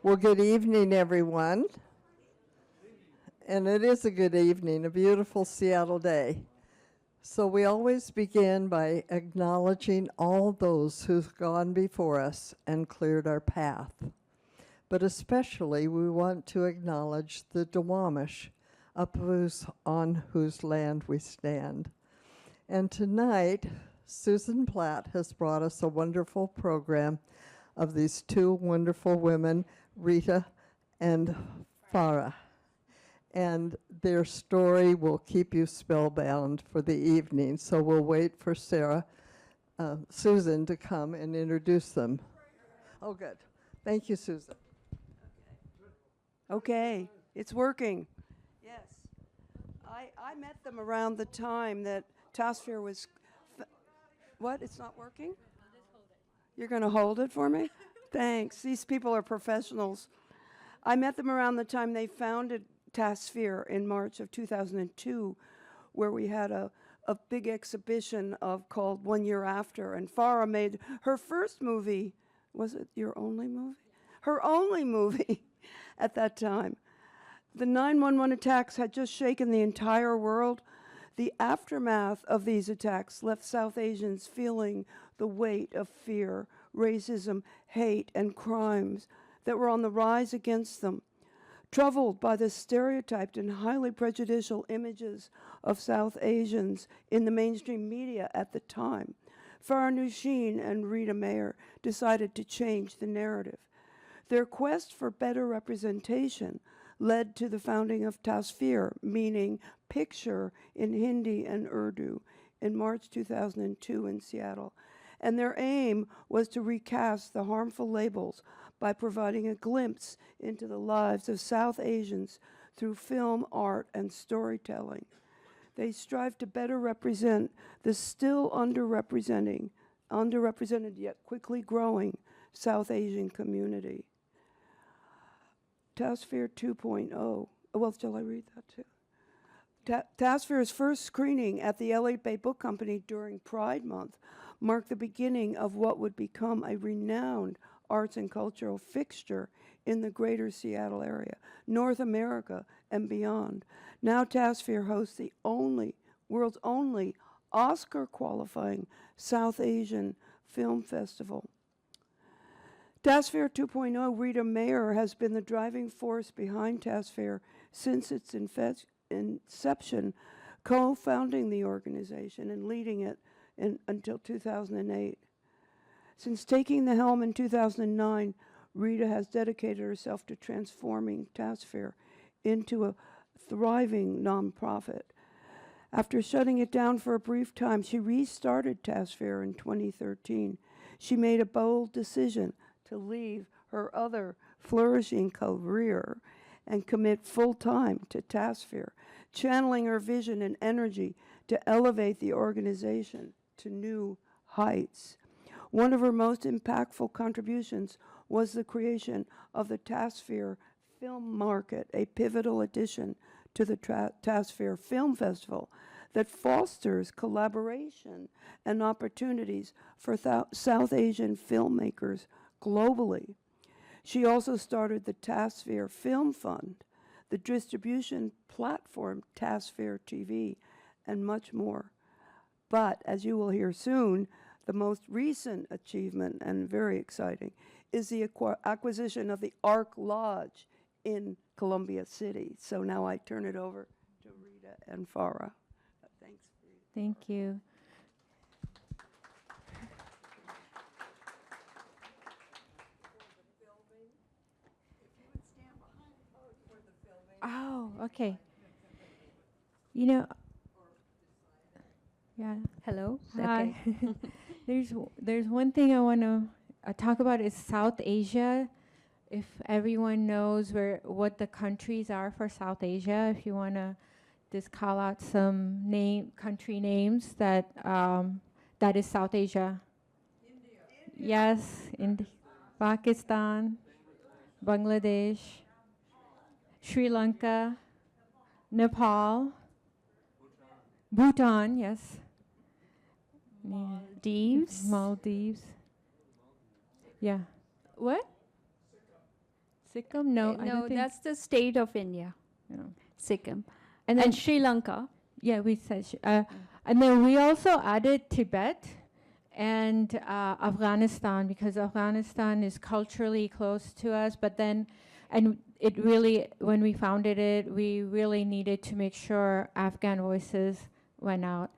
Well, good evening, everyone. And it is a good evening, a beautiful Seattle day. So we always begin by acknowledging all those who've gone before us and cleared our path. But especially we want to acknowledge the Duwamish, on whose land we stand. And tonight, Susan Platt has brought us a wonderful program of these two wonderful women, Rita and Farah. And their story will keep you spellbound for the evening. So we'll wait for Susan to come and introduce them. Oh, good. Thank you, Susan. Okay, it's working. Yes. I met them around the time that Tasveer was... What? It's not working? You're going to hold it for me? Thanks. These people are professionals. I met them around the time they founded Tasveer in March of 2002, where we had a big exhibition called 1 Year After, and Farah made her first movie. Was it your only movie? Her only movie at that time. The 9/11 attacks had just shaken the entire world. The aftermath of these attacks left South Asians feeling the weight of fear, racism, hate, and crimes that were on the rise against them. Troubled by the stereotyped and highly prejudicial images of South Asians in the mainstream media at the time, Farah, Nousheen, and Rita Maher decided to change the narrative. Their quest for better representation led to the founding of Tasveer, meaning picture in Hindi and Urdu, in March 2002 in Seattle. And their aim was to recast the harmful labels by providing a glimpse into the lives of South Asians through film, art, and storytelling. They strive to better represent the still underrepresented yet quickly growing South Asian community. Tasveer 2.0. Well, shall I read that too? Tasveer's first screening at the LA Bay Book Company during Pride Month marked the beginning of what would become a renowned arts and cultural fixture in the greater Seattle area, North America, and beyond. Now Tasveer hosts the world's only Oscar-qualifying South Asian film festival. Tasveer 2.0, Rita Maher, has been the driving force behind Tasveer since its inception, co-founding the organization and leading it until 2008. Since taking the helm in 2009, Rita has dedicated herself to transforming Tasveer into a thriving nonprofit. After shutting it down for a brief time, she restarted Tasveer in 2013. She made a bold decision to leave her other flourishing career and commit full-time to Tasveer, channeling her vision and energy to elevate the organization to new heights. One of her most impactful contributions was the creation of the Tasveer Film Market, a pivotal addition to the Tasveer Film Festival that fosters collaboration and opportunities for South Asian filmmakers globally. She also started the Tasveer Film Fund, the distribution platform Tasveer TV, and much more. But, as you will hear soon, the most recent achievement, and very exciting, is the acquisition of the Ark Lodge in Columbia City. So now I turn it over to Rita and Farah. Thanks. Thank you. Oh, okay. You know, yeah. Hello. Hi. Okay. There's one thing I want to talk about is South Asia. If everyone knows what the countries are for South Asia, if you want to just call out some country names that is South Asia. India. Yes, Pakistan, Bangladesh, Sri Lanka, Nepal, Bhutan, yes. Maldives. Maldives. Yeah. What? Sikkim? No, I no, don't think. that's the state of India, No. Sikkim. And then Sri Lanka. Yeah, we said, and then we also added Tibet and Afghanistan, because Afghanistan is culturally close to us. But then, and it really, when we founded it, we really needed to make sure Afghan voices went out.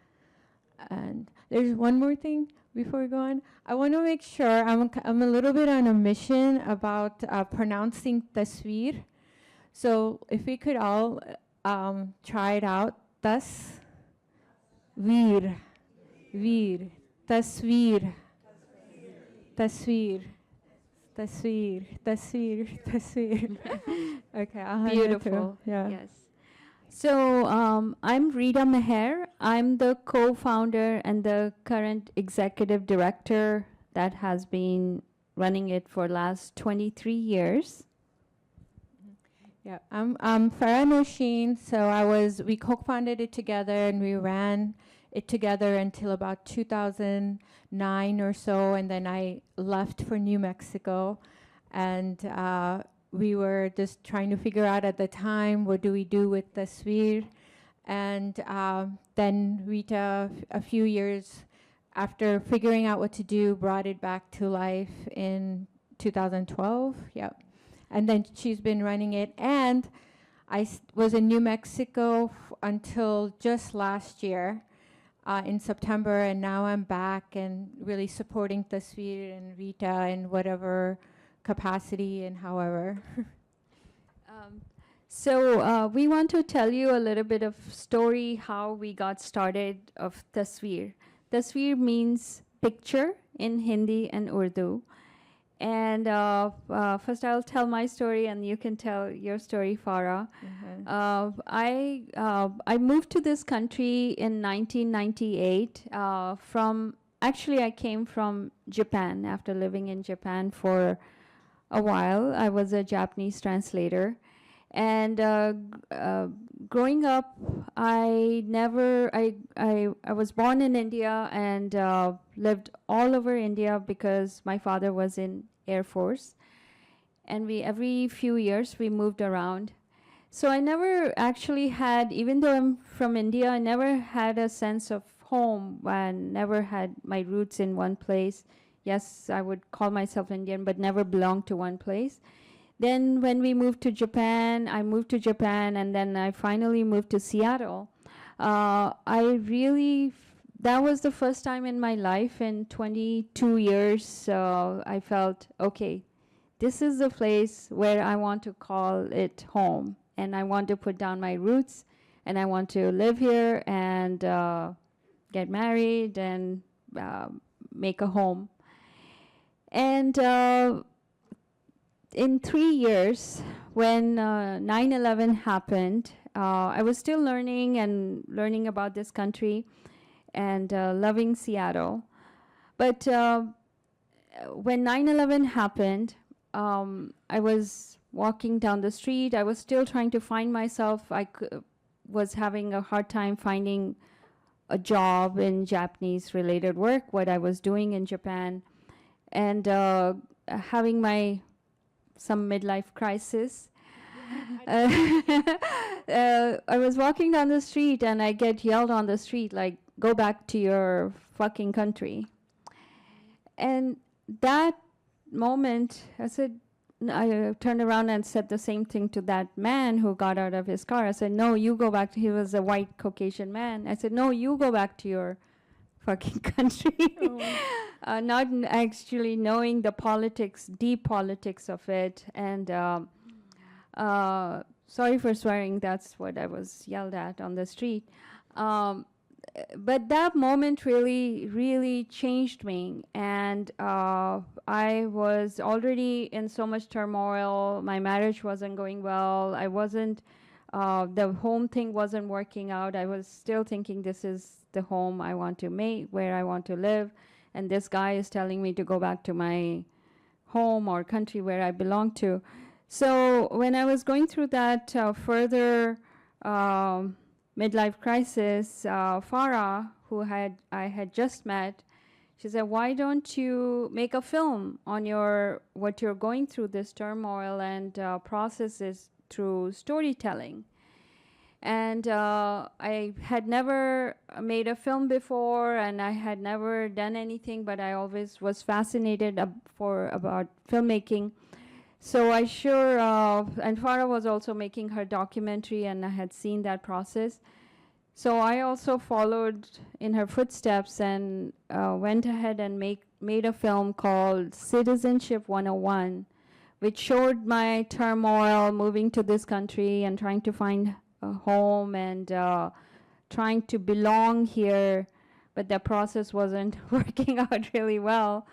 And there's one more thing before we go on. I want to make sure I'm a little bit on a mission about pronouncing Tasveer. So if we could all try it out. Tasveer, Veer, Tasveer, Tasveer, Tasveer, Tasveer, Tasveer. Okay, I'll hand it to- Beautiful. Yeah. Yes. So I'm Rita Maher. I'm the co-founder and the current executive director that has been running it for last 23 years. Yeah, I'm Farah Nousheen. So we co-founded it together and we ran it together until about 2009 or so, and then I left for New Mexico, and we were just trying to figure out at the time, what do we do with Tasveer? And then Rita, a few years after figuring out what to do, brought it back to life in 2012. Yep. And then she's been running it. And I was in New Mexico until just last year in September. And now I'm back and really supporting Tasveer and Rita in whatever capacity and however. So we want to tell you a little bit of story how we got started of Tasveer. Tasveer means picture in Hindi and Urdu. And first I'll tell my story and you can tell your story, Farah. I moved to this country in 1998 actually I came from Japan after living in Japan for a while. I was a Japanese translator. And growing up, I was born in India and lived all over India because my father was in Air Force. And every few years we moved around. So I never actually had, even though I'm from India, I never had a sense of home and never had my roots in one place. Yes, I would call myself Indian, but never belonged to one place. Then when we moved to Japan, I moved to Japan, and then I finally moved to Seattle. That was the first time in my life in 22 years, I felt, okay, this is the place where I want to call it home. And I want to put down my roots, and I want to live here and get married and make a home. And in 3 years, when 9/11 happened, I was still learning about this country and loving Seattle. But when 9/11 happened, I was walking down the street. I was still trying to find myself. I was having a hard time finding a job in Japanese-related work, what I was doing in Japan, and having some midlife crisis. I was walking down the street and I get yelled on the street like, go back to your fucking country. And that moment, I turned around and said the same thing to that man who got out of his car. I said, no, you go back. He was a white Caucasian man. I said, no, you go back to your fucking country. Not actually knowing the politics, deep politics of it. And sorry for swearing, that's what I was yelled at on the street. But that moment really, really changed me. And I was already in so much turmoil. My marriage wasn't going well. I wasn't, the home thing wasn't working out. I was still thinking this is the home I want to make, where I want to live. And this guy is telling me to go back to my home or country where I belong to. So when I was going through that further midlife crisis, Farah, who I had just met, She said, why don't you make a film on what you're going through, this turmoil and processes through storytelling? And I had never made a film before, and I had never done anything, but I always was fascinated about filmmaking. So I and Farah was also making her documentary, and I had seen that process. So I also followed in her footsteps and went ahead and made a film called Citizenship 101, which showed my turmoil moving to this country and trying to find a home and trying to belong here, but the process wasn't working out really well.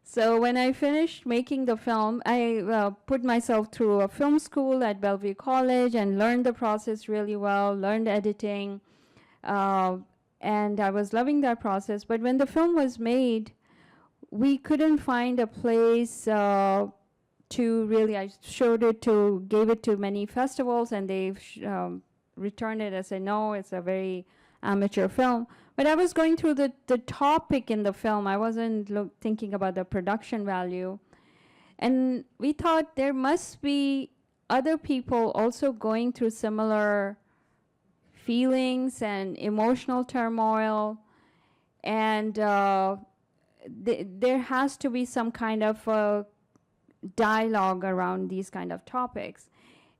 So when I finished making the film, I put myself through a film school at Bellevue College and learned the process really well, learned editing, and I was loving that process. But when the film was made, we couldn't find a place to really, I gave it to many festivals, and they returned it and said, no, it's a very amateur film. But I was going through the topic in the film. I wasn't thinking about the production value. And we thought there must be other people also going through similar feelings and emotional turmoil. And there has to be some kind of a dialogue around these kind of topics.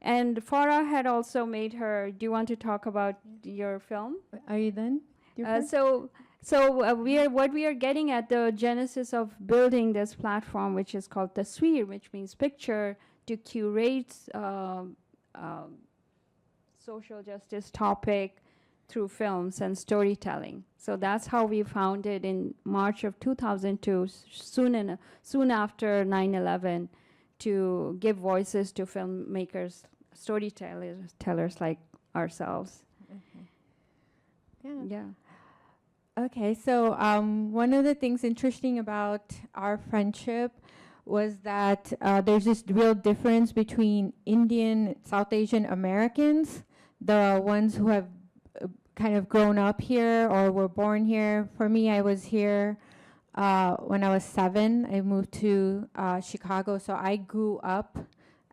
And Farah had also made her, do you want to talk about your film? Are you done? What we are getting at, the genesis of building this platform, which is called Tasveer, which means picture, to curate social justice topic through films and storytelling. So that's how we founded in March of 2002, soon after 9/11, to give voices to filmmakers, storytellers like ourselves. Yeah. Okay, so one of the things interesting about our friendship was that there's this real difference between Indian, South Asian Americans, the ones who have kind of grown up here or were born here. For me, I was here when I was 7. I moved to Chicago, so I grew up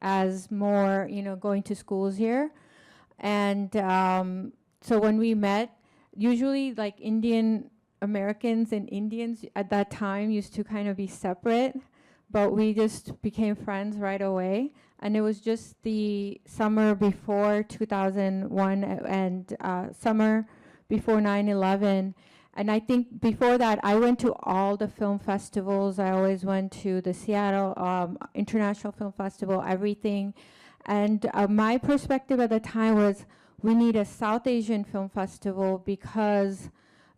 as more, going to schools here. And so when we met, usually like Indian Americans and Indians at that time used to kind of be separate, but we just became friends right away. And it was just the summer before 2001 and summer before 9/11. And I think before that, I went to all the film festivals. I always went to the Seattle International Film Festival, everything. And my perspective at the time was, we need a South Asian film festival because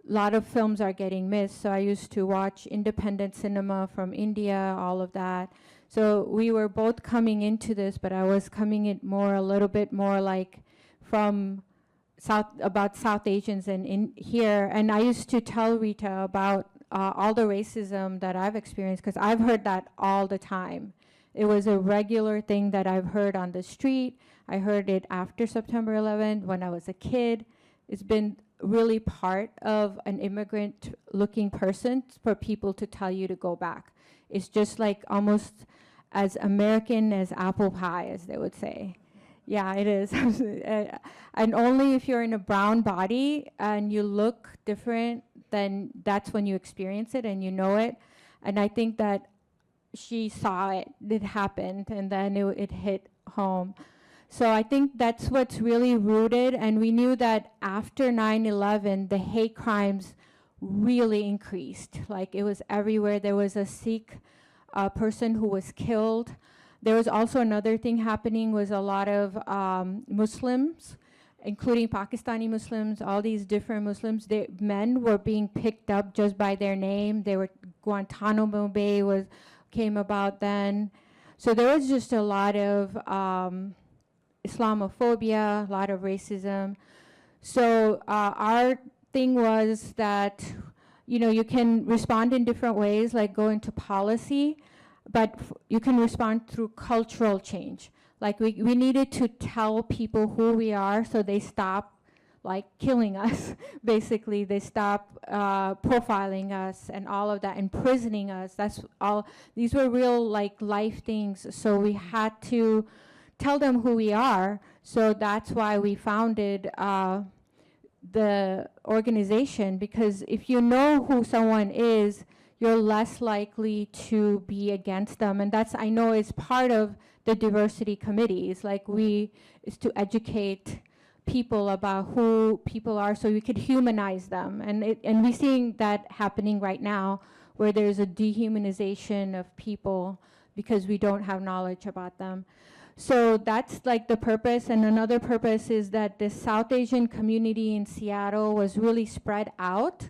a lot of films are getting missed. So I used to watch independent cinema from India, all of that. So we were both coming into this, but I was coming in a little bit more like from about South Asians and in here. And I used to tell Rita about all the racism that I've experienced, because I've heard that all the time. It was a regular thing that I've heard on the street. I heard it after September 11th when I was a kid. It's been really part of an immigrant-looking person for people to tell you to go back. It's just like almost as American as apple pie, as they would say. Yeah, it is. And only if you're in a brown body and you look different, then that's when you experience it and you know it. And I think that she saw it happened, and then it hit home. So I think that's what's really rooted, and we knew that after 9/11, the hate crimes really increased. Like, it was everywhere. There was a Sikh person who was killed. There was also another thing happening, was a lot of Muslims, including Pakistani Muslims, all these different Muslims, men were being picked up just by their name. Guantanamo Bay came about then. So there was just a lot of Islamophobia, a lot of racism. So our thing was that, you can respond in different ways, like go into policy, but you can respond through cultural change. Like we needed to tell people who we are so they stop like killing us. Basically, they stopped profiling us and all of that, imprisoning us. That's all. These were real like life things. So we had to tell them who we are. So that's why we founded the organization, because if you know who someone is, you're less likely to be against them. And that's, I know, is part of the diversity committee. It's like is to educate people about who people are so we could humanize them. And we're seeing that happening right now, where there's a dehumanization of people because we don't have knowledge about them. So that's like the purpose. And another purpose is that the South Asian community in Seattle was really spread out.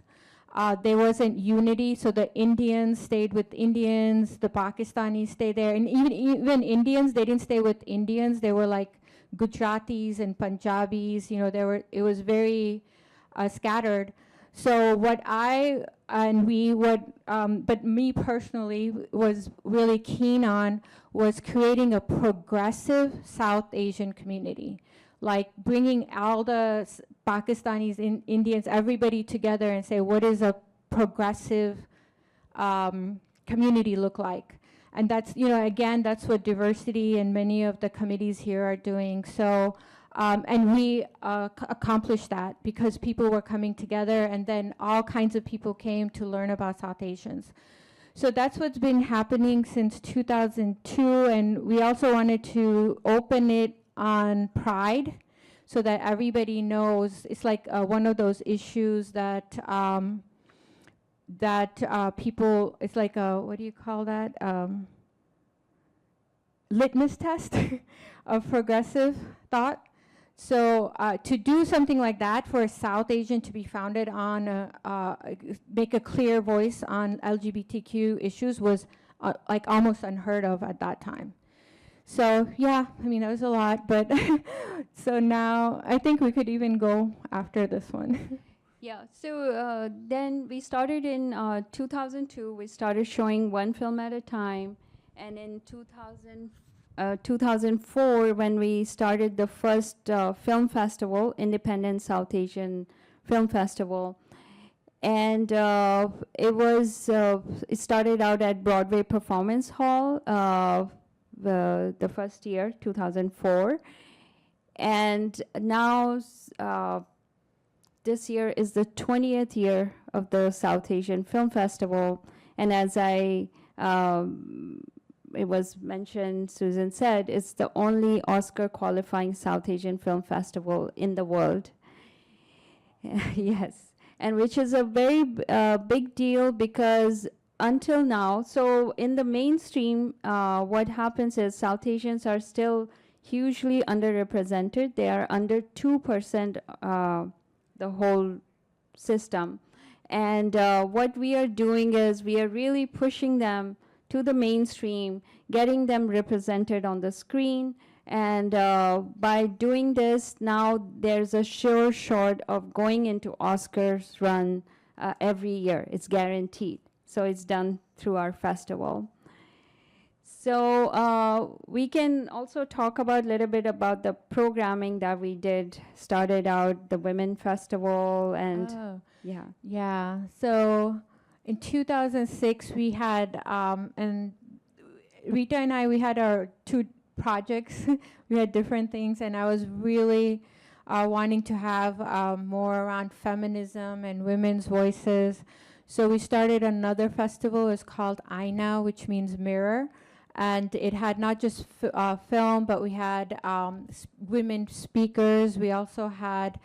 There wasn't unity, so the Indians stayed with Indians, the Pakistanis stayed there, and even Indians, they didn't stay with Indians. They were like Gujaratis and Punjabis. It was very scattered. So but me personally was really keen on was creating a progressive South Asian community, like bringing all the Pakistanis, Indians, everybody together and say, what is a progressive community look like? And that's, again, that's what diversity and many of the committees here are doing. So, and we accomplished that because people were coming together, and then all kinds of people came to learn about South Asians. So that's what's been happening since 2002, and we also wanted to open it on Pride so that everybody knows. It's like one of those issues that people, it's like a, what do you call that? Litmus test of progressive thought. So to do something like that for a South Asian to be founded on, make a clear voice on LGBTQ issues was like almost unheard of at that time. So yeah, I mean, that was a lot, but so now I think we could even go after this one. Yeah, so then we started in 2002, we started showing one film at a time, and in 2004, when we started the first film festival, Independent South Asian Film Festival, and it started out at Broadway Performance Hall, the first year, 2004, and now this year is the 20th year of the South Asian Film Festival, and as it was mentioned, Susan said, it's the only Oscar qualifying South Asian Film Festival in the world. Yes, and which is a very big deal, because until now, so in the mainstream, what happens is South Asians are still hugely underrepresented. They are under 2% the whole system. And what we are doing is we are really pushing them to the mainstream, getting them represented on the screen. And by doing this, now there's a sure shot of going into Oscars run every year. It's guaranteed. So it's done through our festival. So we can also talk about a little bit about the programming that we did. Started out the Women Festival and yeah. Yeah, so in 2006 we had, and Rita and I, we had our two projects. We had different things, and I was really wanting to have more around feminism and women's voices. So we started another festival. It's called Aina, which means mirror. And it had not just film, but we had women speakers. We also had,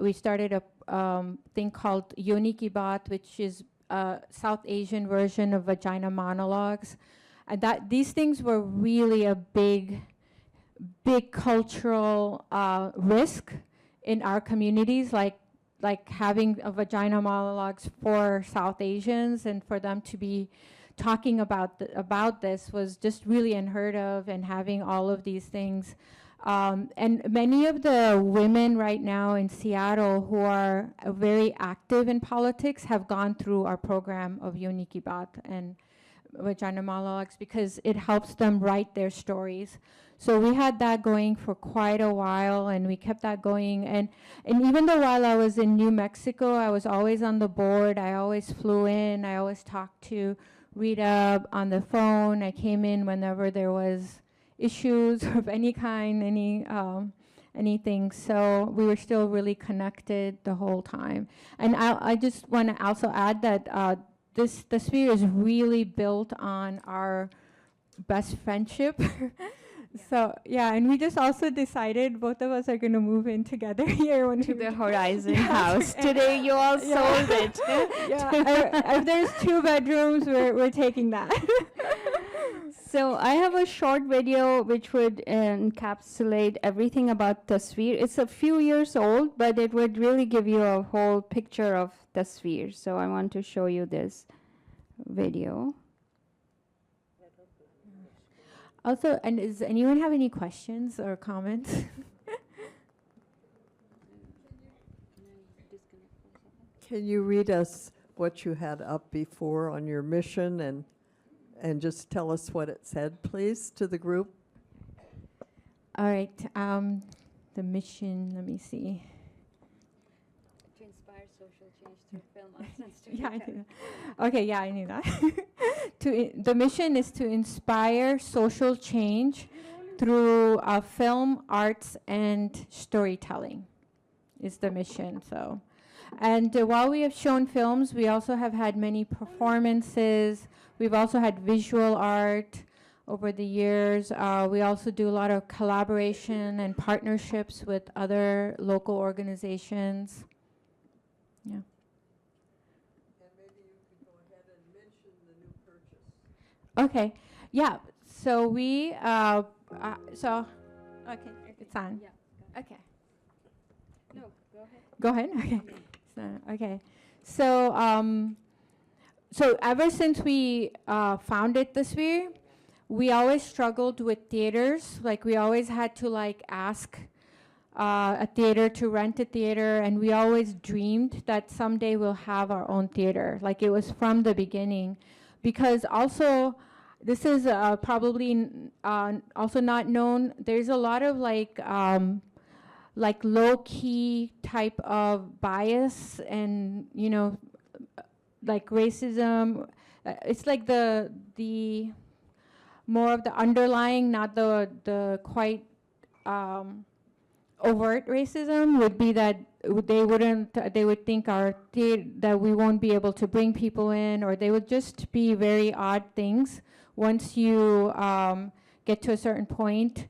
we started a thing called Yoni Ki Baat, which is a South Asian version of vagina monologues. And these things were really a big cultural risk in our communities, like having a vagina monologues for South Asians, and for them to be talking about this was just really unheard of, and having all of these things. And many of the women right now in Seattle who are very active in politics have gone through our program of Yoni Ki Baat and vagina monologues, because it helps them write their stories. So we had that going for quite a while, and we kept that going. And even though while I was in New Mexico, I was always on the board. I always flew in. I always talked to Rita on the phone. I came in whenever there was issues of any kind, anything. So we were still really connected the whole time. And I just want to also add that the sphere is really built on our best friendship. So yeah, and we just also decided both of us are going to move in together here when To we the Horizon Yeah. house. Today you all Yeah. sold it. yeah, if there's 2 bedrooms, we're taking that. So I have a short video which would encapsulate everything about Tasveer. It's a few years old, but it would really give you a whole picture of Tasveer. So I want to show you this video. Also, and does anyone have any questions or comments? Can you read us what you had up before on your mission and just tell us what it said, please, to the group? All right, the mission, let me see. To inspire social change through film, arts, and Yeah, I knew that. Okay, yeah, I knew that. The mission is to inspire social change through film, arts, and storytelling is the mission. So, and while we have shown films, we also have had many performances. We've also had visual art over the years. We also do a lot of collaboration and partnerships with other local organizations. Yeah. Okay, yeah, so we, okay, it's on. Yeah. Okay, No, go ahead. go ahead, okay. Okay, so, so ever since we founded the Sphere, we always struggled with theaters. Like, we always had to, like, ask a theater to rent a theater, and we always dreamed that someday we'll have our own theater. Like, it was from the beginning. Because also, this is probably also not known, there's a lot of like low-key type of bias and, you know, like racism. It's like the more of the underlying, not the quite overt racism would be that they would think that we won't be able to bring people in, or they would just be very odd things once you get to a certain point.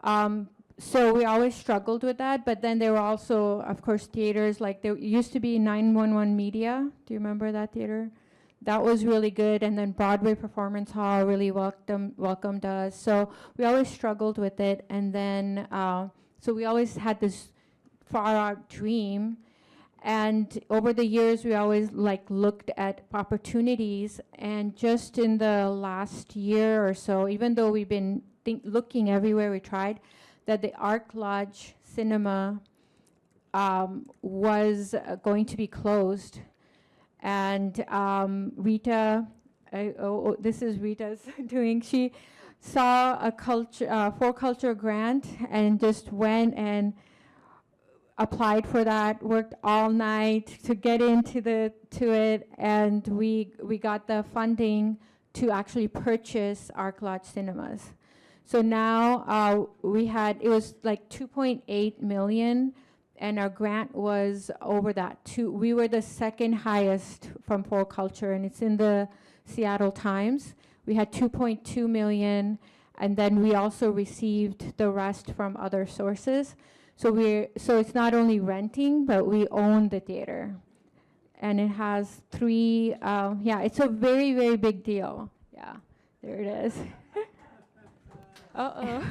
So we always struggled with that, but then there were also, of course, theaters, like there used to be 911 Media. Do you remember that theater? That was really good, and then Broadway Performance Hall really welcomed us. So we always struggled with it, and then so we always had this far-out dream, and over the years we always like looked at opportunities, and just in the last year or so, even though we've been looking everywhere we tried, that the Arc Lodge Cinema was going to be closed. And Rita, this is Rita's doing, she saw a for culture grant and just went and applied for that, worked all night to get into it, and we got the funding to actually purchase Arc Lodge Cinemas. So now it was like 2.8 million, and our grant was over that. We were the second highest from For Culture, and it's in the Seattle Times. We had 2.2 million, and then we also received the rest from other sources. So it's not only renting, but we own the theater. And it has 3, it's a very, very big deal. Yeah, there it is. Uh-oh.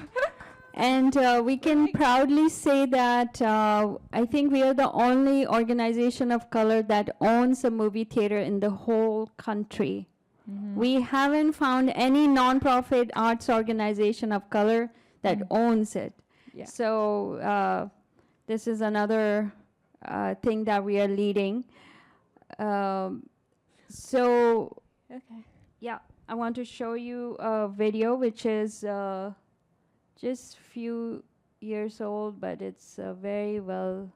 And we can proudly say that I think we are the only organization of color that owns a movie theater in the whole country. Mm-hmm. We haven't found any nonprofit arts organization of color that owns it. Yeah. So this is another thing that we are leading. So Okay. yeah, I want to show you a video which is just few years old, but it's very well.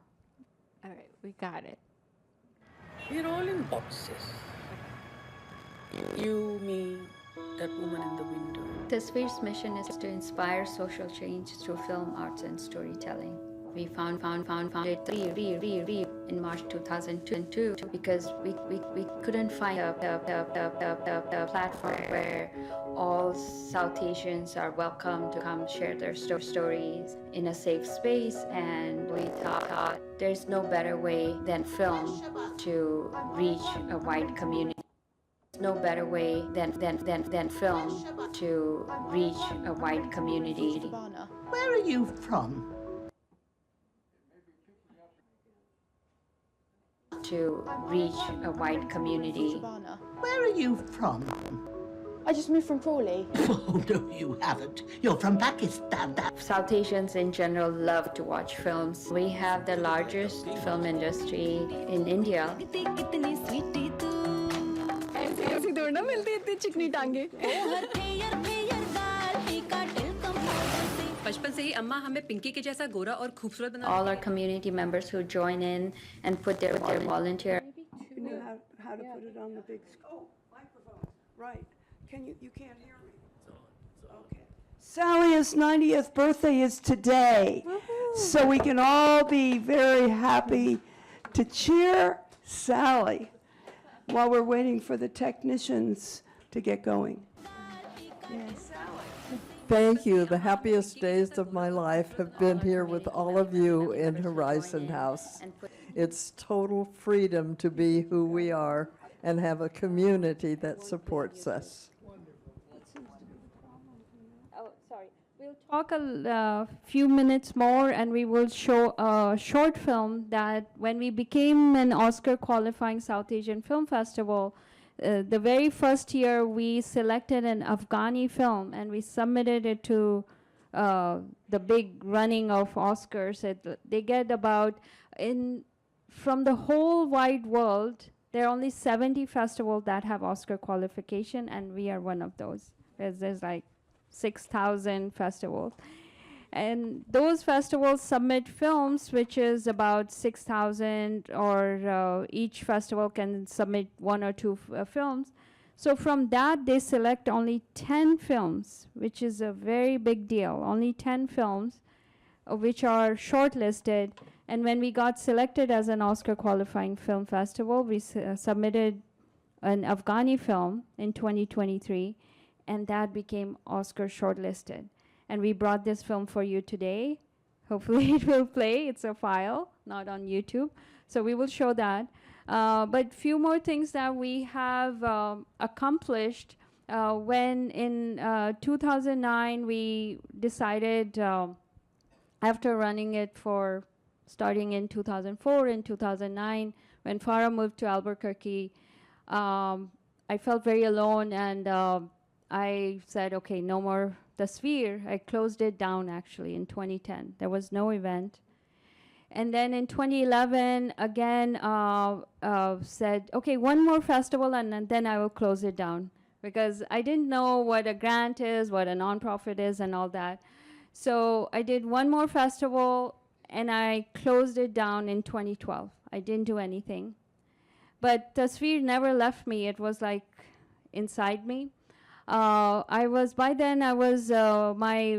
All right, we got it. We're all in boxes. You, me, that woman in the window. Tasveer's mission is to inspire social change through film, arts, and storytelling. We found it in March 2002 because we couldn't find a platform where all South Asians are welcome to come share their stories in a safe space, and we thought there's no better way than film to reach a wide community. No better way than film to reach a wide community. Where are you from? To reach a wide community. Where are you from? I just moved from Crawley. Oh, no, you haven't. You're from Pakistan. South Asians in general love to watch films. We have the largest film industry in India. ऐसी दौड़ ना मिलती इतनी चिकनी टांगे बचपन से ही अम्मा हमें पिंकी के जैसा गोरा और खूबसूरत बना All our community members who join in and put their volunteer. You know how to put it on the big screen. Oh, microphone. Right. You can't hear me. Okay. Sally's 90th birthday is today. So we can all be very happy to cheer Sally while we're waiting for the technicians to get going. Thank you. The happiest days of my life have been here with all of you in Horizon House. It's total freedom to be who we are and have a community that supports us. Oh, sorry. We'll talk a few minutes more, and we will show a short film that when we became an Oscar qualifying South Asian Film Festival, the very first year we selected an Afghani film and we submitted it to the big running of Oscars. They get about, from the whole wide world, there are only 70 festivals that have Oscar qualification, and we are one of those. There's like 6,000 festivals. And those festivals submit films, which is about 6,000, or each festival can submit one or two films. So from that, they select only 10 films, which is a very big deal. Only 10 films, which are shortlisted. And when we got selected as an Oscar qualifying film festival, we submitted an Afghani film in 2023, and that became Oscar shortlisted. And we brought this film for you today. Hopefully it will play. It's a file, not on YouTube. So we will show that. But few more things that we have accomplished. When in 2009 we decided, after running it for, starting in 2004 and 2009, when Farah moved to Albuquerque, I felt very alone, and I said, okay, no more Tasveer. I closed it down actually in 2010. There was no event. And then in 2011, again, said, okay, one more festival, and then I will close it down. Because I didn't know what a grant is, what a nonprofit is, and all that. So I did one more festival, and I closed it down in 2012. I didn't do anything. But Tasveer never left me. It was like inside me. By then I was, my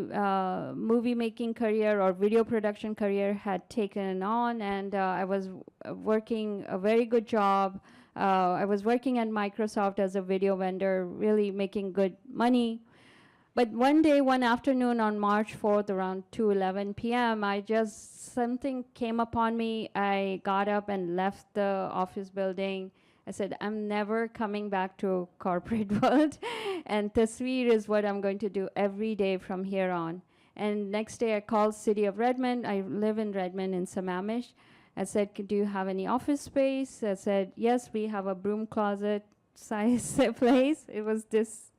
movie making career or video production career had taken on, and I was working a very good job. I was working at Microsoft as a video vendor, really making good money. But one day, one afternoon on March 4th, around 2:11 p.m., something came upon me. I got up and left the office building. I said, I'm never coming back to corporate world, and Tasveer is what I'm going to do every day from here on. And next day I called City of Redmond. I live in Redmond in Sammamish. I said, do you have any office space? I said, yes, we have a broom closet size place. It was this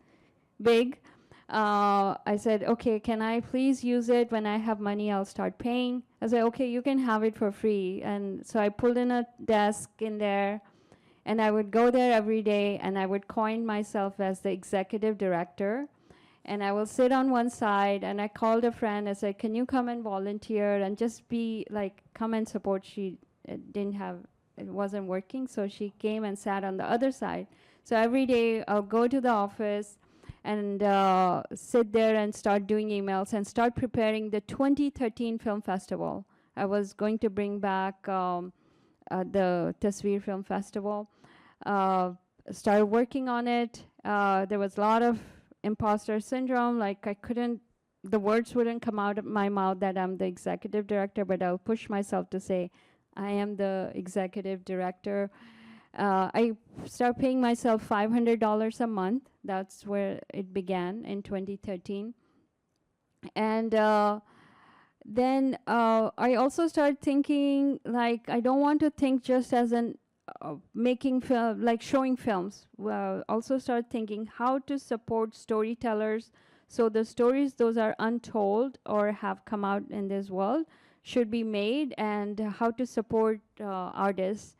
big. I said, okay, can I please use it? When I have money, I'll start paying. I said, okay, you can have it for free. And so I pulled in a desk in there, and I would go there every day, and I would coin myself as the executive director. And I will sit on one side, and I called a friend. I said, can you come and volunteer and just be like, come and support. She it wasn't working, so she came and sat on the other side. So every day I'll go to the office and sit there and start doing emails and start preparing the 2013 film festival. I was going to bring back the Tasveer Film Festival. Started working on it. There was a lot of imposter syndrome, like the words wouldn't come out of my mouth that I'm the executive director, but I'll push myself to say, I am the executive director. I started paying myself $500 a month. That's where it began in 2013. And then I also started thinking, like, I don't want to think just as an making film, like showing films. Well, also started thinking how to support storytellers. So the stories, those are untold or have come out in this world, should be made, and how to support artists.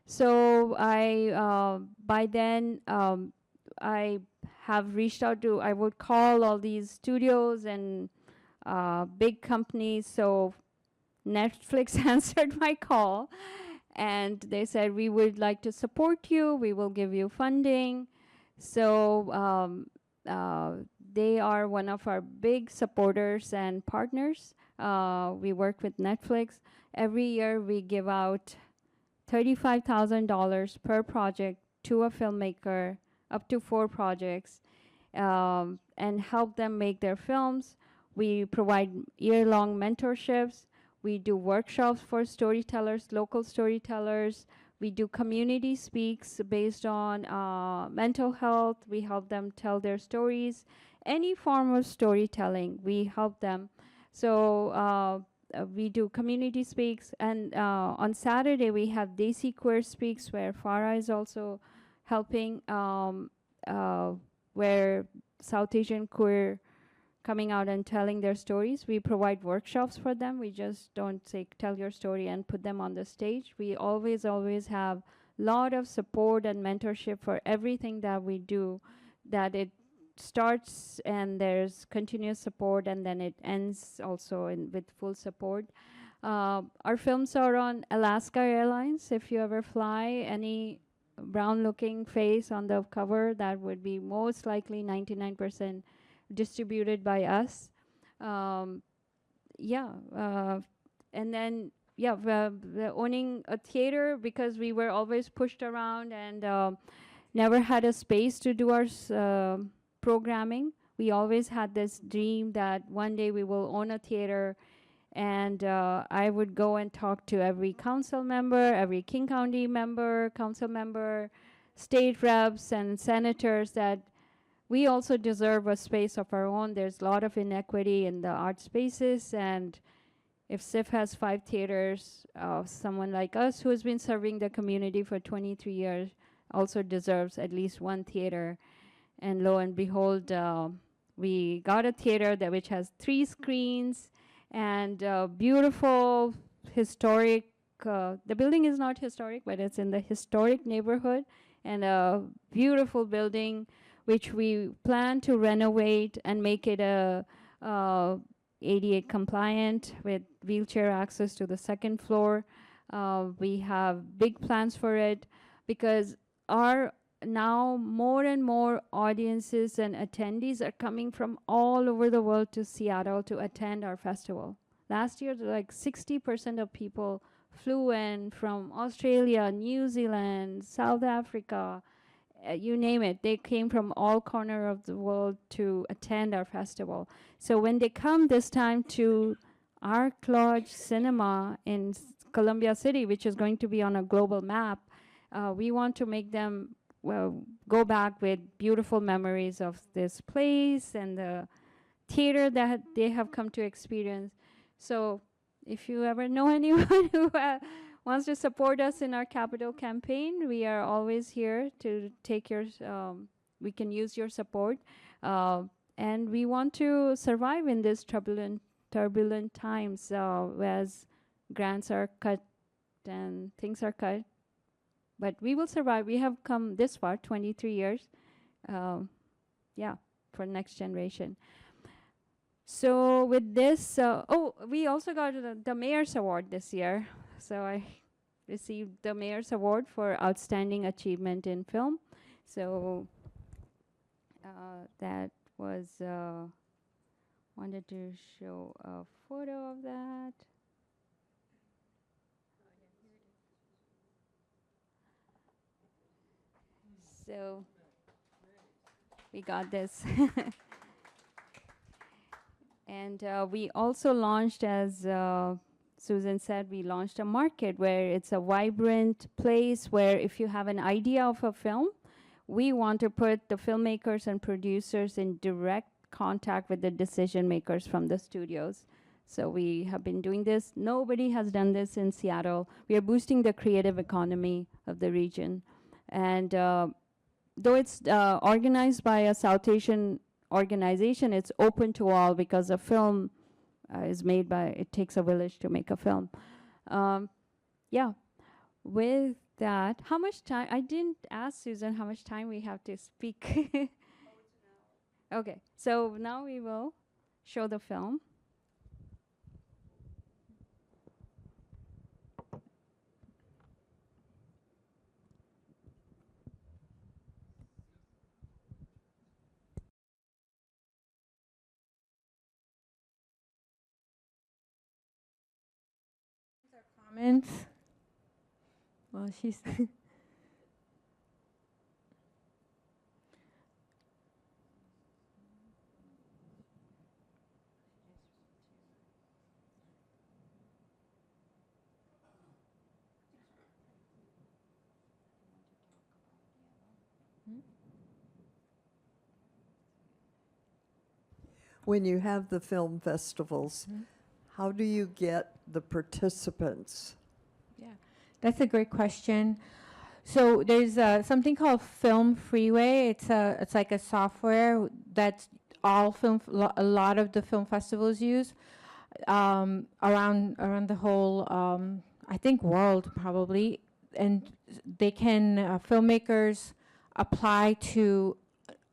So by then, I have reached out to, I would call all these studios and big companies. So Netflix answered my call, and they said, we would like to support you. We will give you funding. So they are one of our big supporters and partners. We work with Netflix. Every year we give out $35,000 per project to a filmmaker, up to 4 projects, and help them make their films. We provide year-long mentorships. We do workshops for storytellers, local storytellers. We do community speaks based on mental health. We help them tell their stories. Any form of storytelling, we help them. So we do community speaks. And on Saturday, we have Desi Queer Speaks, where Farah is also helping, where South Asian queer coming out and telling their stories. We provide workshops for them. We just don't say, tell your story and put them on the stage. We always have a lot of support and mentorship for everything that we do, that it starts and there's continuous support, and then it ends also with full support. Our films are on Alaska Airlines. If you ever fly, any brown looking face on the cover, that would be most likely 99% distributed by us. And then we're owning a theater, because we were always pushed around and never had a space to do our programming. We always had this dream that one day we will own a theater, and I would go and talk to every council member, every King County member, council member, state reps and senators, that we also deserve a space of our own. There's a lot of inequity in the art spaces, and if SIF has 5 theaters, someone like us who has been serving the community for 23 years also deserves at least 1 theater. And lo and behold, we got a theater which has 3 screens and beautiful historic, the building is not historic, but it's in the historic neighborhood, and a beautiful building which we plan to renovate and make it a ADA compliant with wheelchair access to the 2nd floor. We have big plans for it, because our now more and more audiences and attendees are coming from all over the world to Seattle to attend our festival. Last year, like 60% of people flew in from Australia, New Zealand, South Africa, you name it. They came from all corner of the world to attend our festival. So when they come this time to our Lodge Cinema in Columbia City, which is going to be on a global map, we want to make them go back with beautiful memories of this place and the theater that they have come to experience. So if you ever know anyone who wants to support us in our capital campaign, we are always here to take your, we can use your support. And we want to survive in this turbulent times, as grants are cut and things are cut. But we will survive. We have come this far, 23 years. for next generation. So with this, we also got the Mayor's Award this year. So I received the Mayor's Award for Outstanding Achievement in Film. So that was, wanted to show a photo of that. So we got this. And we also launched, as Susan said, we launched a market where it's a vibrant place where if you have an idea of a film, we want to put the filmmakers and producers in direct contact with the decision makers from the studios. So we have been doing this. Nobody has done this in Seattle. We are boosting the creative economy of the region. And though it's organized by a South Asian organization, it's open to all because a film is made by, it takes a village to make a film. Yeah, with that, how much time, I didn't ask Susan how much time we have to speak. Okay, so now we will show the film. Comments? Well, she's When you have the film festivals, how do you get the participants? Yeah, that's a great question. So there's something called Film Freeway. It's like a software that a lot of the film festivals use around the whole I think world probably, and they can filmmakers apply to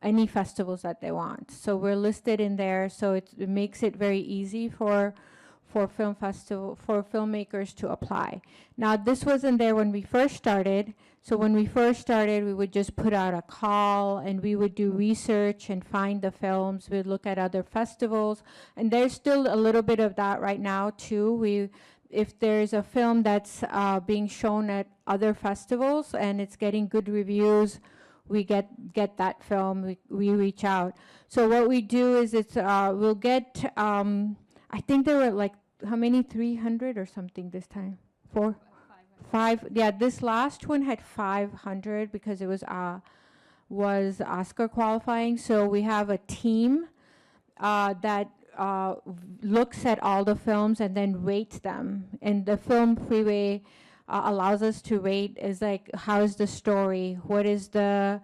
any festivals that they want. So we're listed in there, so it makes it very easy for filmmakers to apply. Now, this wasn't there when we first started. So when we first started, we would just put out a call and we would do research and find the films. We'd look at other festivals, and there's still a little bit of that right now too. If there's a film that's being shown at other festivals and it's getting good reviews, we get that film, we reach out. So what we do is we'll get, I think there were like, how many, 300 or something this time? 500. Yeah, this last one had 500 because it was Oscar qualifying. So we have a team that looks at all the films and then rates them. And the Film Freeway allows us to rate is like, how is the story? What is the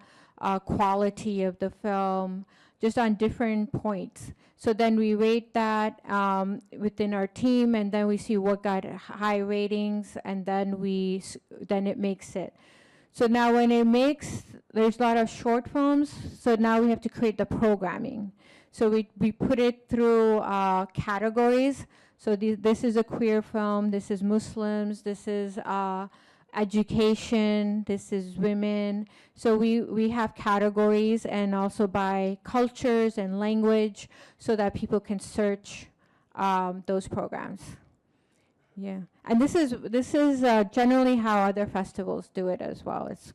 quality of the film? Just on different points. So then we rate that within our team, and then we see what got high ratings, and then then it makes it. So now when it makes, there's a lot of short films, so now we have to create the programming. So we put it through categories. So this is a queer film, this is Muslims, this is education, this is women. So we have categories, and also by cultures and language, so that people can search those programs. Yeah, and this is generally how other festivals do it as well. It's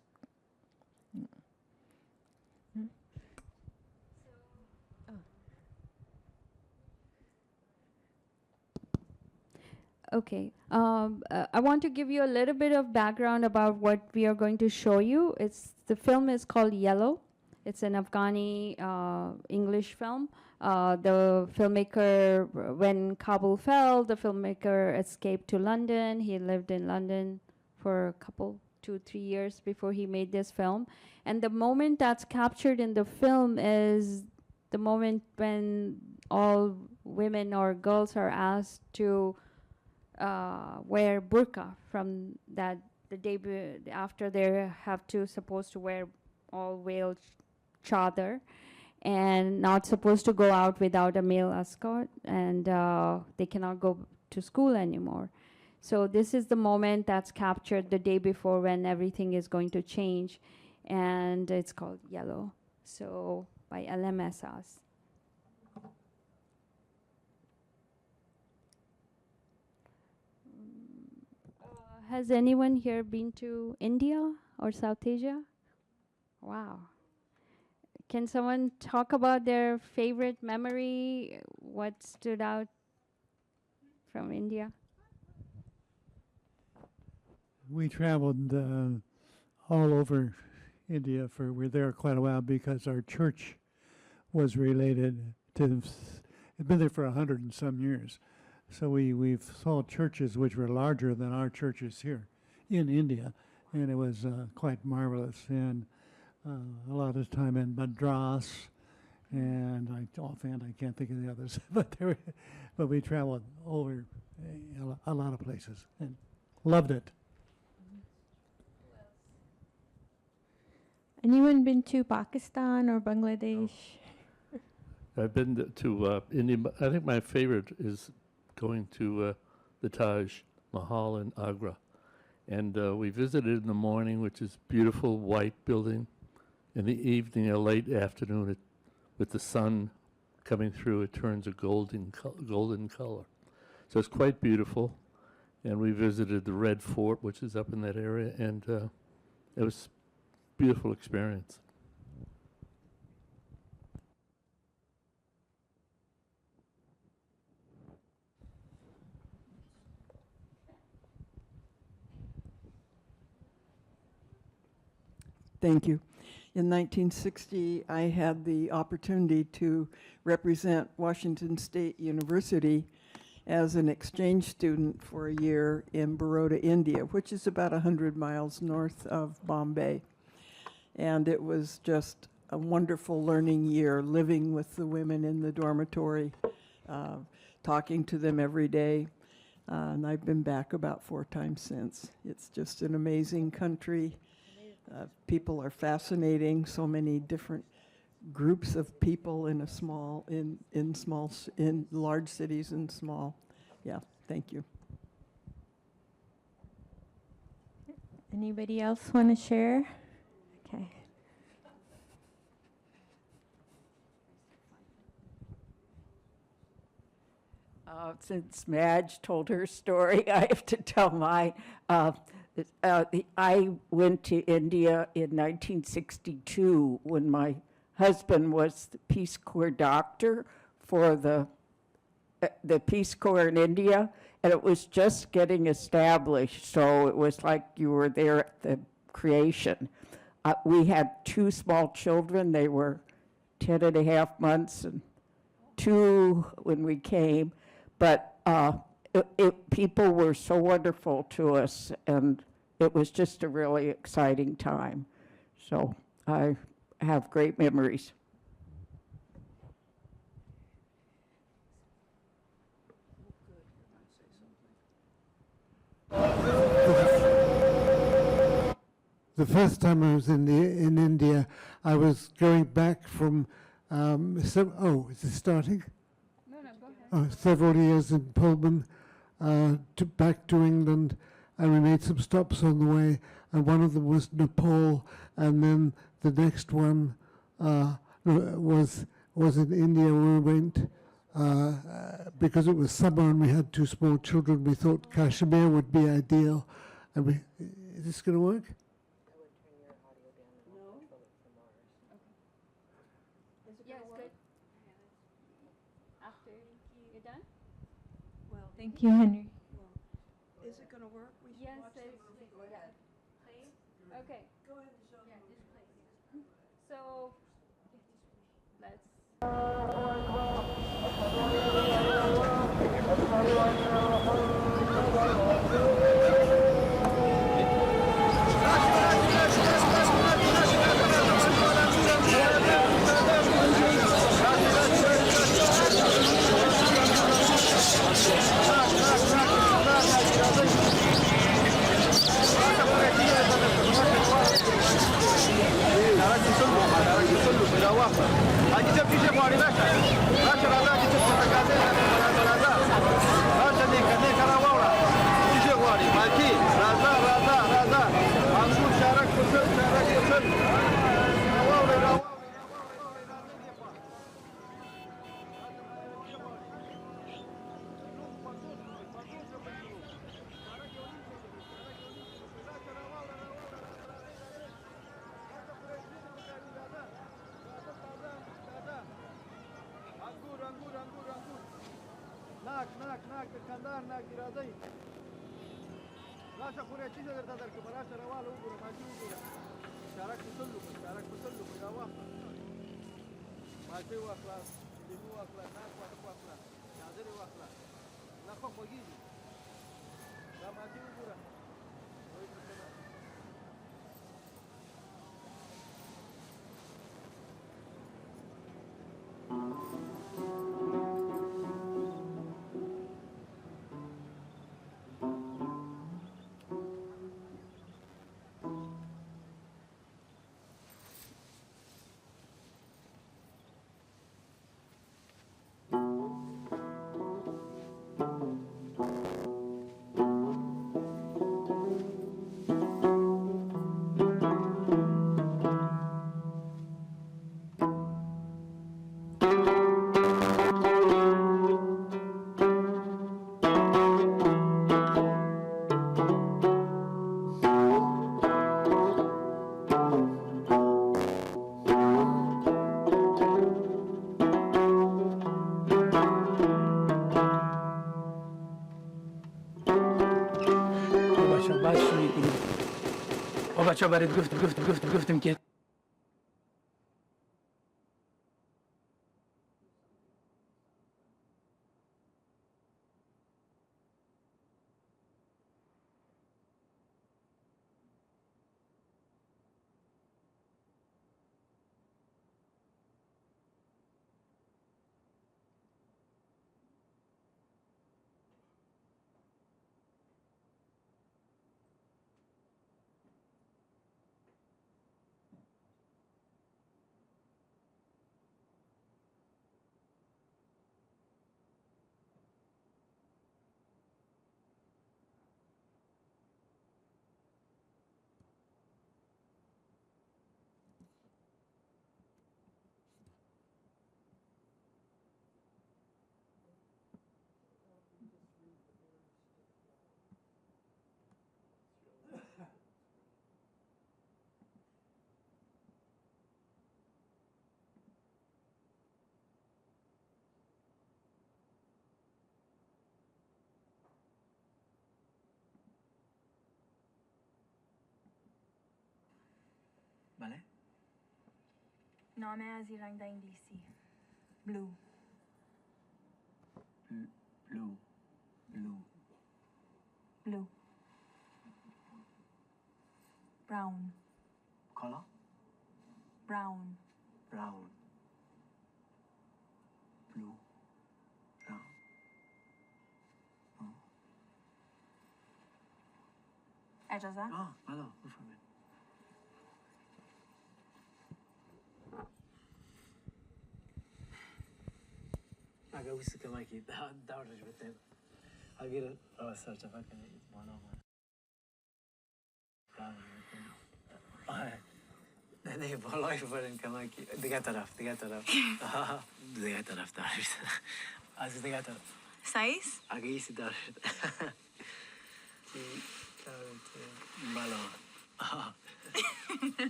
Okay, I want to give you a little bit of background about what we are going to show you. The film is called Yellow. It's an Afghani English film. The filmmaker, when Kabul fell, the filmmaker escaped to London. He lived in London for a couple, 2-3 years before he made this film. And the moment that's captured in the film is the moment when all women or girls are asked to wear burqa from the day after they have to supposed to wear all veiled chadar. and not supposed to go out without a male escort, and they cannot go to school anymore. So this is the moment that's captured the day before when everything is going to change, and it's called Yellow. So by LMSS. Has anyone here been to India or South Asia? Wow. Can someone talk about their favorite memory? What stood out from India? We traveled all over India we were there quite a while because our church was related to, it's been there for 100 and some years. So we've saw churches which were larger than our churches here in India, and it was quite marvelous. And a lot of time in Madras, and offhand I can't think of the others, but we traveled over a lot of places and loved it. Anyone been to Pakistan or Bangladesh? I've been to India. I think my favorite is going to the Taj Mahal in Agra. And we visited in the morning, which is beautiful white building. In the evening, a late afternoon, with the sun coming through, it turns a golden color. So it's quite beautiful. And we visited the Red Fort, which is up in that area, and it was a beautiful experience. Thank you. In 1960, I had the opportunity to represent Washington State University as an exchange student for a year in Baroda, India, which is about 100 miles north of Bombay. And it was just a wonderful learning year, living with the women in the dormitory, talking to them every day. And I've been back about 4 times since. It's just an amazing country. People are fascinating. So many different groups of people in a small, in large cities and small. Yeah, thank you. Anybody else want to share? Okay. Since Madge told her story, I have to tell mine. I went to India in 1962 when my husband was the Peace Corps doctor for the Peace Corps in India, and it was just getting established, so it was like you were there at the creation. We had 2 small children. They were 10 and a half months and 2 when we came, but people were so wonderful to us, and it was just a really exciting time. So I have great memories. The first time I was in India, I was going back from, is it starting? No, go ahead. Several years in Pullman, back to England, and we made some stops on the way, and one of them was Nepal, and then the next one was in India. We went because it was summer and we had 2 small children. We thought Kashmir would be ideal, and is this going to work? Thank you, Henry. Is it going to work? We Yes, watch it's, Go ahead. please. Okay. Go ahead and show them. So let's. Aquí بعد شروع کنیم و بچه ها برید گفتیم که بله؟ نامه از این رنگ در انگلیسی. بلو. بلو. بلو. بلو. براون. کالا؟ براون. براون. بلو. براون. اجازه؟ بله بفرمایید. اگه ویسی که مایکی دورش بده اگر راستش چه فکر کنید بالا نه بالای برن که مایکی دیگه طرف دیگه طرف دارش از دیگه طرف سایز؟ اگه ایسی دارش بالا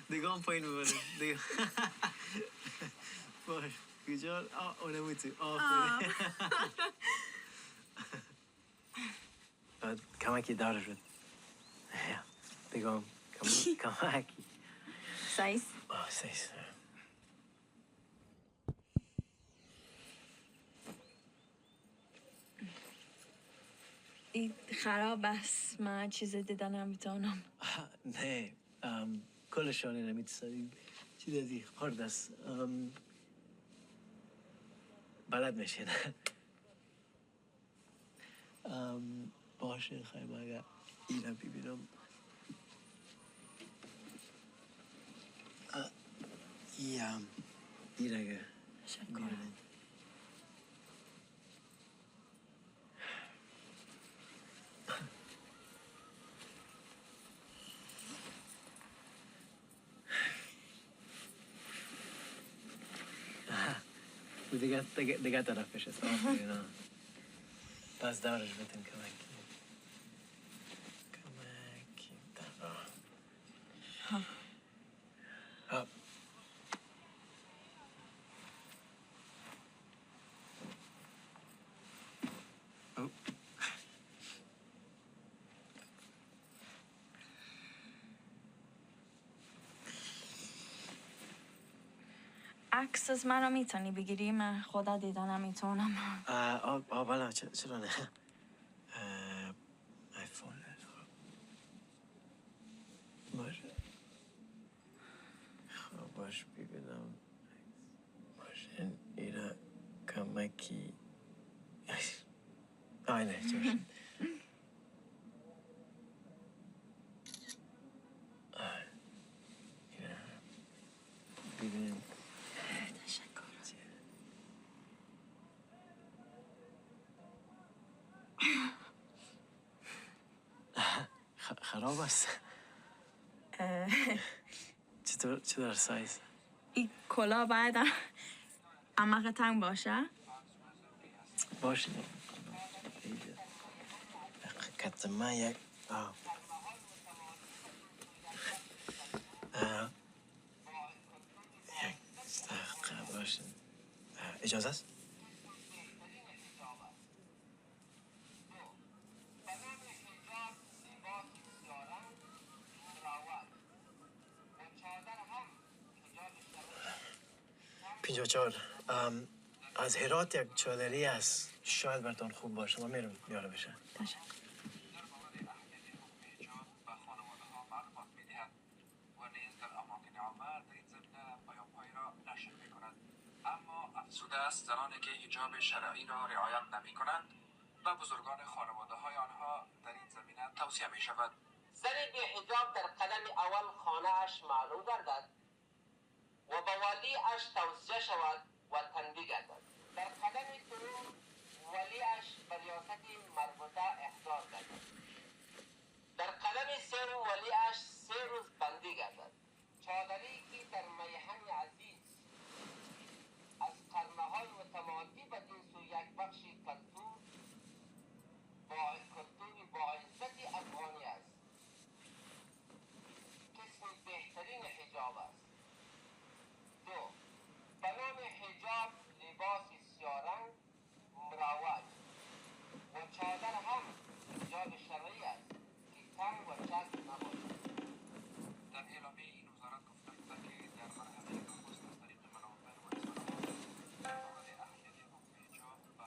دیگه هم پایین ببرن دیگه باش کجا اونموتی آفرین بعد کمکی دارش بود دیگه هم کمکی سایز؟ سایز این خراب است من چیز دیدن نمیتونم نه کلشانی نمیتونم چیز ازی خورد است بلد میشه باشه خیلی اگر اینم ببینم این اگر شکر دیگه طرفش است آفرین پس دارش بتن کمکی هاپ عکس از من رو میتونی بگیری؟ من خدا دیدن نمیتونم. بله چرا نه. آیفون باشه. خب باش ببینم. باشه اینا کمکی. آینه چشم. ببینیم. تشکر. خراب است. چطور سایز؟ این کلا باید عمق تنگ باشه؟ باشه. کتما یک دقیقه باشه. اجازه است؟ پینجا چهار. از هرات یک چادری هست شاید براتون خوب باشه. ما میرم بیاره بشه. تشکر. اما افزوده است زنانی که حجاب شرعی را رعایت نمی کنند و بزرگان خانواده های آنها در این زمینه توصیه می شود. زنی بی حجاب در قدم اول خانه اش معلوم گردد و به ولی اش توصیه شود و تنبیه گردد. در قدم دوم ولی اش به ریاست مربوطه احضار گردد. در قدم سوم ولی اش 3 روز بندی گردد. چادری که در میهن عزیز از قرنهای متمادی بدین سو یک بخش کلتور با عزت افغانی است. قسم بهترین حجاب است. 2. به نام حجاب لباس سیارنگ مروج و چادر هم حجاب شرعی است که تنگ و چسب نباشد. در اعلامیه این وزارت گفته بوده که در مرحله نخست از طریق منابع و رسانه‌ها در مورد اهمیت حکم حجاب و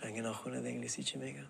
رنگ ناخونت انگلیسی چی میگم؟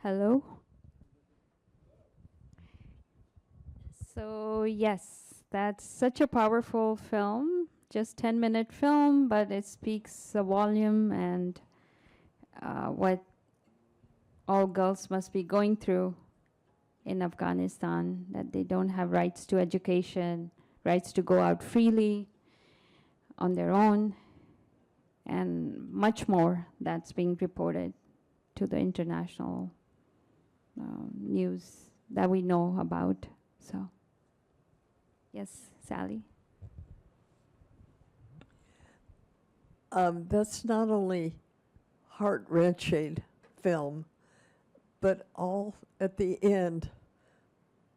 Hello? So, yes, that's such a powerful film. Just 10-minute film, but it speaks a volume and what all girls must be going through in Afghanistan, that they don't have rights to education, rights to go out freely on their own, and much more that's being reported to the international news that we know about. So, yes, Sally? That's not only heart-wrenching film, but all at the end,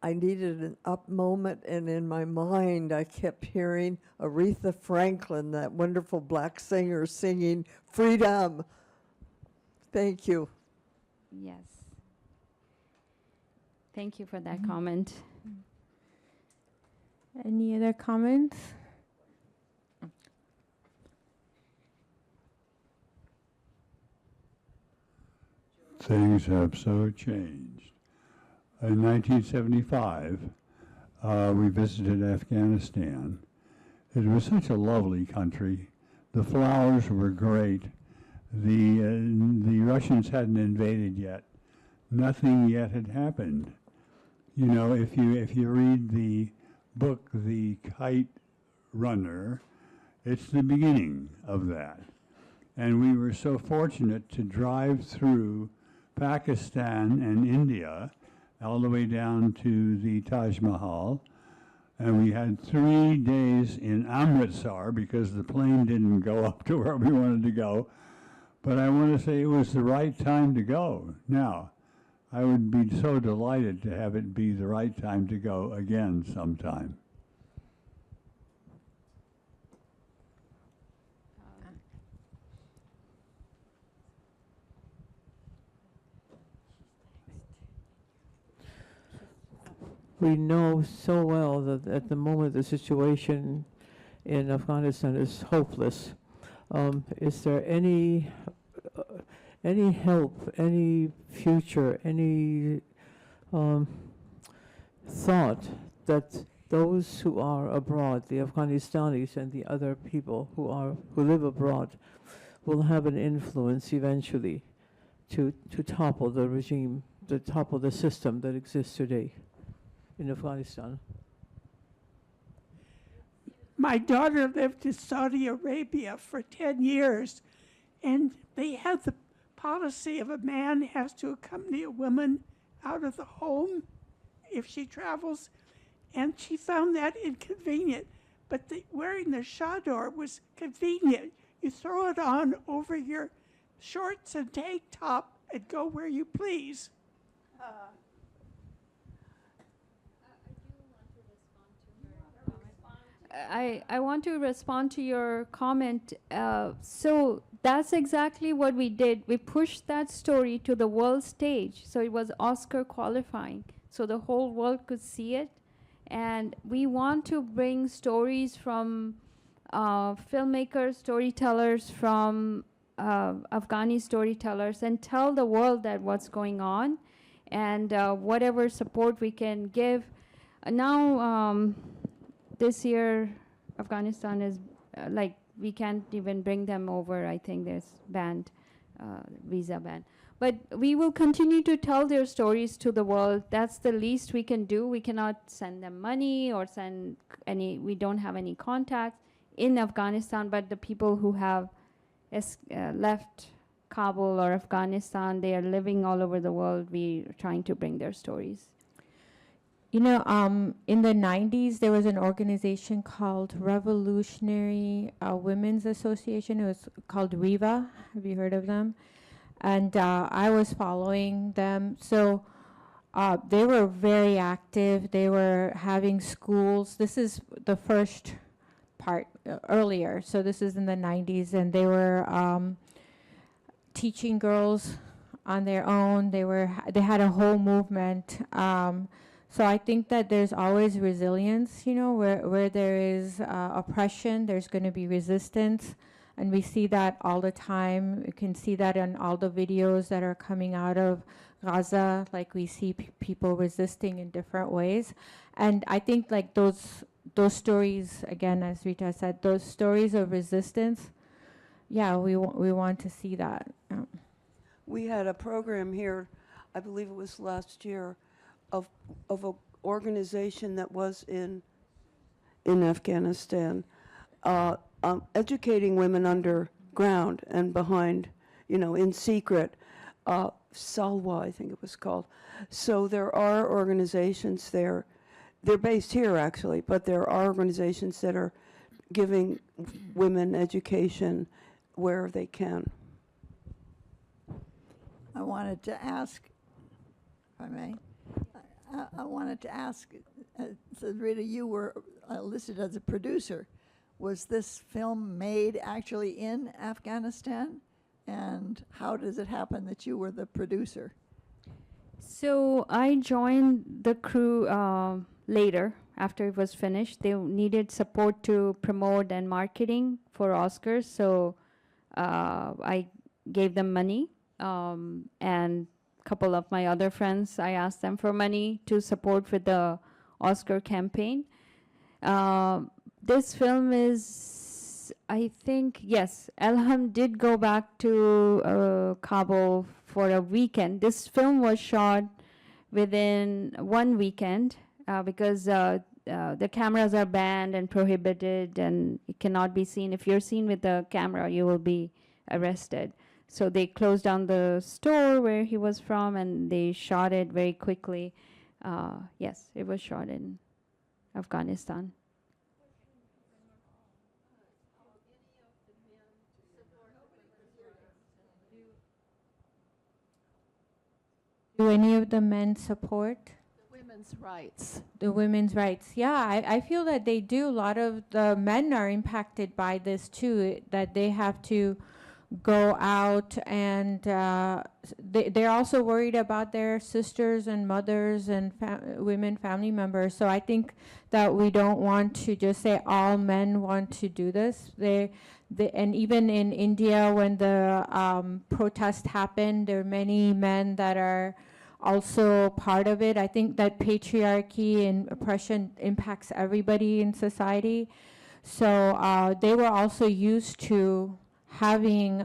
I needed an up moment, and in my mind, I kept hearing Aretha Franklin, that wonderful black singer, singing "Freedom." Thank you. Yes. Thank you for that comment. Any other comments? Things have so changed. In 1975, we visited Afghanistan. It was such a lovely country. The flowers were great. The Russians hadn't invaded yet. Nothing yet had happened. You know, if you read the book, The Kite Runner, it's the beginning of that. And we were so fortunate to drive through Pakistan and India all the way down to the Taj Mahal. And we had 3 days in Amritsar because the plane didn't go up to where we wanted to go. But I want to say it was the right time to go. Now, I would be so delighted to have it be the right time to go again sometime. We know so well that at the moment the situation in Afghanistan is hopeless. Is there any help, any future, any thought that those who are abroad, the Afghanistanis and the other people who live abroad, will have an influence eventually to topple the regime, to topple the system that exists today in Afghanistan? My daughter lived in Saudi Arabia for 10 years, and they had the policy of a man has to accompany a woman out of the home if she travels, and she found that inconvenient. But wearing the chador was convenient. You throw it on over your shorts and tank top and go where you please. I want to respond to your comment. So that's exactly what we did. We pushed that story to the world stage. So it was Oscar qualifying. So the whole world could see it. And we want to bring stories from filmmakers, storytellers, from Afghani storytellers, and tell the world that what's going on, and whatever support we can give. Now, this year, Afghanistan is like, we can't even bring them over. I think there's banned, visa ban. But we will continue to tell their stories to the world. That's the least we can do. We cannot send them money or send any, we don't have any contacts in Afghanistan, but the people who have left Kabul or Afghanistan, they are living all over the world. We are trying to bring their stories. You know, in the 90s, there was an organization called Revolutionary Women's Association. It was called RIVA. Have you heard of them? And I was following them. So they were very active. They were having schools. This is the first part earlier. So this is in the 90s. And they were teaching girls on their own. They had a whole movement. So I think that there's always resilience, you know, where there is oppression, there's going to be resistance. And we see that all the time. You can see that in all the videos that are coming out of Gaza, like we see people resisting in different ways. And I think like those stories, again, as Rita said, those stories of resistance, yeah, we want to see that. We had a program here, I believe it was last year, of an organization that was in Afghanistan, educating women underground and behind, in secret. Salwa, I think it was called. So there are organizations there. They're based here, actually, but there are organizations that are giving women education where they can. I wanted to ask, if I may, I wanted to ask, so Rita, you were listed as a producer. Was this film made actually in Afghanistan? And how does it happen that you were the producer? So I joined the crew later, after it was finished. They needed support to promote and marketing for Oscars, so I gave them money, and a couple of my other friends, I asked them for money to support with the Oscar campaign. This film is, I think, yes, Elham did go back to Kabul for a weekend. This film was shot within 1 weekend because the cameras are banned and prohibited, and it cannot be seen. If you're seen with the camera, you will be arrested. So they closed down the store where he was from, and they shot it very quickly. Yes, it was shot in Afghanistan. Do any of the men support Women's rights. the women's rights? Yeah, I feel that they do. A lot of the men are impacted by this too, that they have to go out and they're also worried about their sisters and mothers and women family members. So I think that we don't want to just say all men want to do this. And even in India, when the protest happened, there are many men that are also part of it. I think that patriarchy and oppression impacts everybody in society. So they were also used to having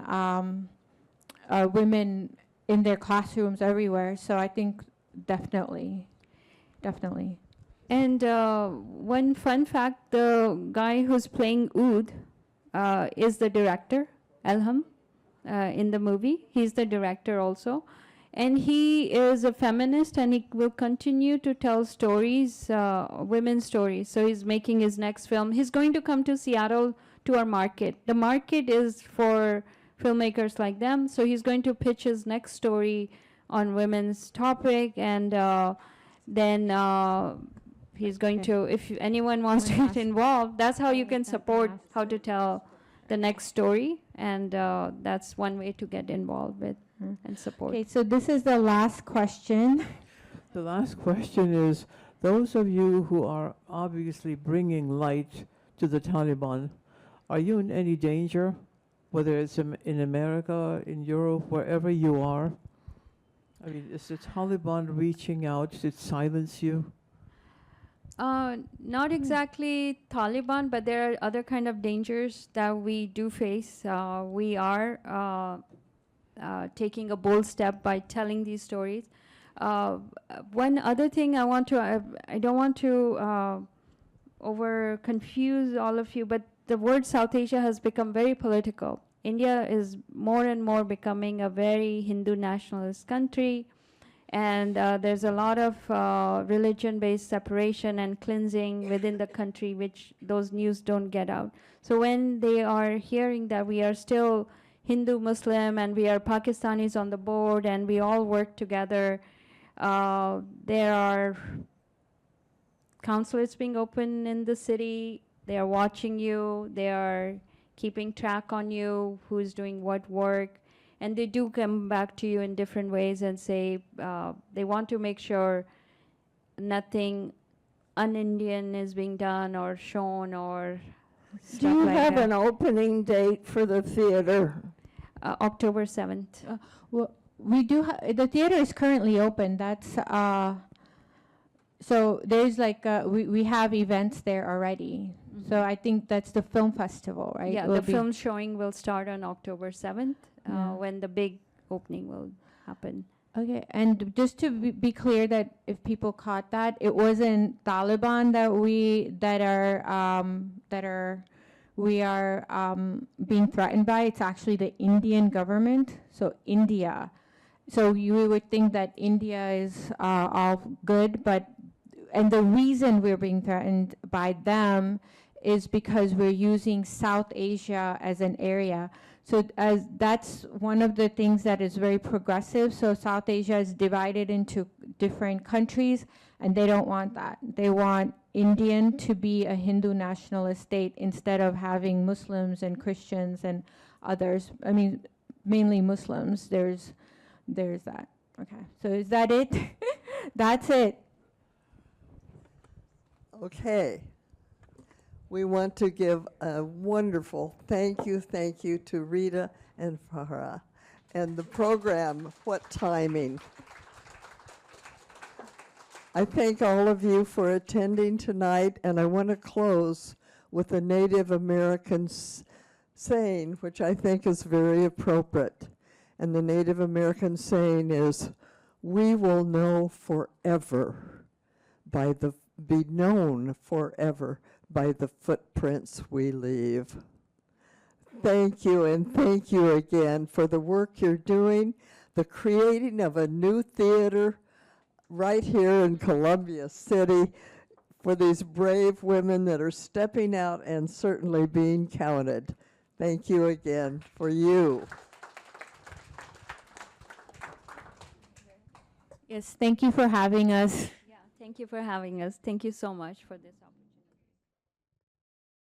women in their classrooms everywhere. So I think definitely. And one fun fact, the guy who's playing Oud is the director, Elham, in the movie. He's the director also. And he is a feminist, and he will continue to tell stories, women's stories. So he's making his next film. He's going to come to Seattle to our market. The market is for filmmakers like them. So he's going to pitch his next story on women's topic, and then he's going to, if anyone wants to get involved, that's how you can support how to tell the next story. And that's one way to get involved with and support. Okay, so this is the last question. The last question is, those of you who are obviously bringing light to the Taliban, are you in any danger, whether it's in America, in Europe, wherever you are? I mean, is the Taliban reaching out to silence you? Not exactly Taliban, but there are other kind of dangers that we do face. We are taking a bold step by telling these stories. One other thing I don't want to over confuse all of you, but the word South Asia has become very political. India is more and more becoming a very Hindu nationalist country, and there's a lot of religion-based separation and cleansing within the country, which those news don't get out. So when they are hearing that we are still Hindu, Muslim, and we are Pakistanis on the board, and we all work together, there are consulates being open in the city. They are watching you. They are keeping track on you, who's doing what work. And they do come back to you in different ways and say they want to make sure nothing un-Indian is being done or shown or stuff Do you like have that. an opening date for the theater? October 7th. Well, we do. The theater is currently open. That's so there's like we have events there already. So I think that's the film festival, right? Yeah, Will the be- film showing will start on October 7th, Yeah. when the big opening will happen. Okay, and just to be clear that if people caught that, it wasn't Taliban we are being threatened by. It's actually the Indian government. So India. So you would think that India is all good, and the reason we're being threatened by them is because we're using South Asia as an area. So that's one of the things that is very progressive. So South Asia is divided into different countries, and they don't want that. They want Indian to be a Hindu nationalist state instead of having Muslims and Christians and others. I mean, mainly Muslims. There's that. Okay, so is that it? That's it. Okay. We want to give a wonderful thank you to Rita and Farah. And the program, what timing. I thank all of you for attending tonight, and I want to close with a Native American saying, which I think is very appropriate. And the Native American saying is, "We will know forever be known forever by the footprints we leave." Thank you, and thank you again for the work you're doing, the creating of a new theater right here in Columbia City, for these brave women that are stepping out and certainly being counted. Thank you again for you. Yes, thank you for having us. Yeah, thank you for having us. Thank you so much for this opportunity.